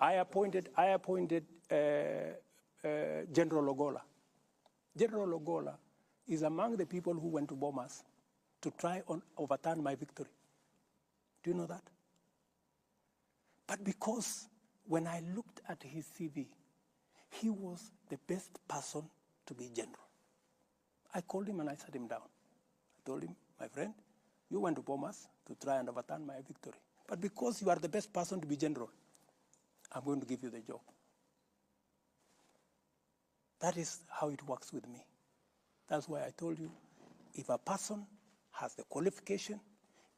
I appointed General Ogolla. General Ogolla is among the people who went to Bomas to try and overturn my victory. Do you know that? But because when I looked at his CV, he was the best person to be general. I called him and I sat him down. I told him, my friend, you went to Bomas to try and overturn my victory. But because you are the best person to be general, I'm going to give you the job. That is how it works with me. That's why I told you, if a person has the qualification,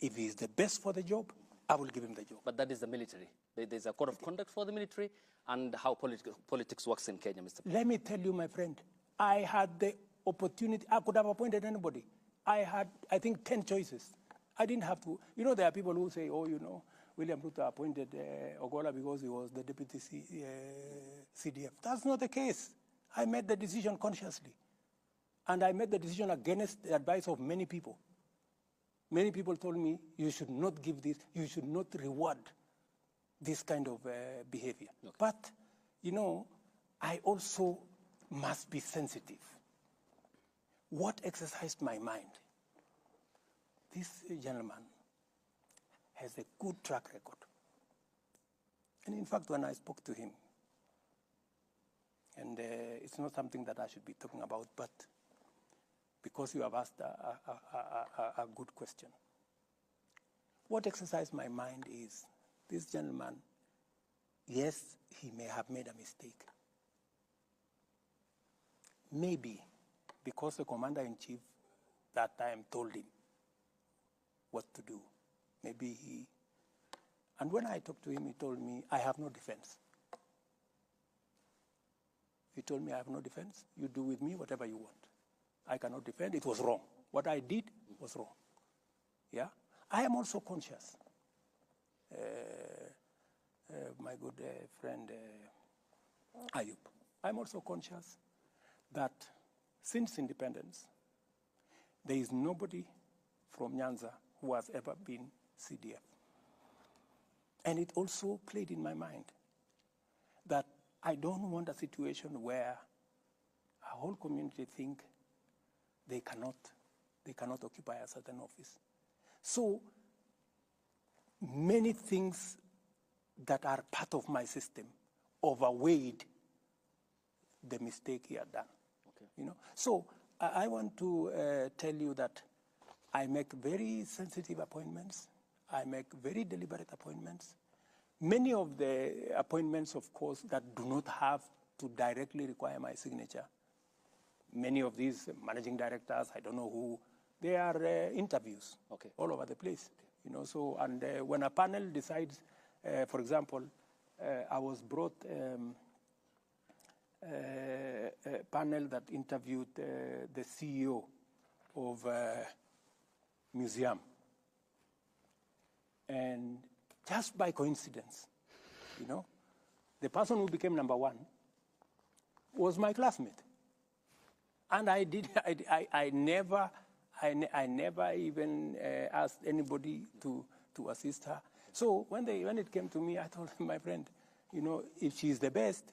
if he is the best for the job, I will give him the job. But that is the military. There's a code of conduct for the military and how politics works in Kenya, Mr. President. Let me tell you, my friend, I had the opportunity. I could have appointed anybody. I had, I think, 10 choices. I didn't have to. You know, there are people who say, oh, you know, William Ruto appointed Ogolla because he was the deputy CDF. That's not the case. I made the decision consciously. And I made the decision against the advice of many people. Many people told me, you should not give this, you should not reward this kind of behavior. Okay. But, you know, I also must be sensitive. What exercised my mind? This gentleman has a good track record. And in fact, when I spoke to him, and it's not something that I should be talking about, but because you have asked a good question. What exercised my mind is, this gentleman, yes, he may have made a mistake. Maybe because the commander-in-chief that time told him what to do. Maybe he, and when I talked to him, he told me, I have no defense. He told me, I have no defense. You do with me whatever you want. I cannot defend. It was wrong. What I did was wrong. Yeah? I am also conscious. My good friend Ayub, I'm also conscious that since independence, there is nobody from Nyanza who has ever been CDF. And it also played in my mind that I don't want a situation where a whole community think they cannot occupy a certain office. So many things that are part of my system overweighed the mistake he had done. Okay. You know? So I want to tell you that I make very sensitive appointments. I make very deliberate appointments. Many of the appointments, of course, that do not have to directly require my signature. Many of these managing directors, I don't know who, they are interviews all over the place. Okay. You know, so, and when a panel decides, for example, I was brought a panel that interviewed the CEO of museum. And just by coincidence, you know, the person who became #1 was my classmate. And I never even asked anybody to assist her. So when it came to me, I told my friend, you know, if she's the best,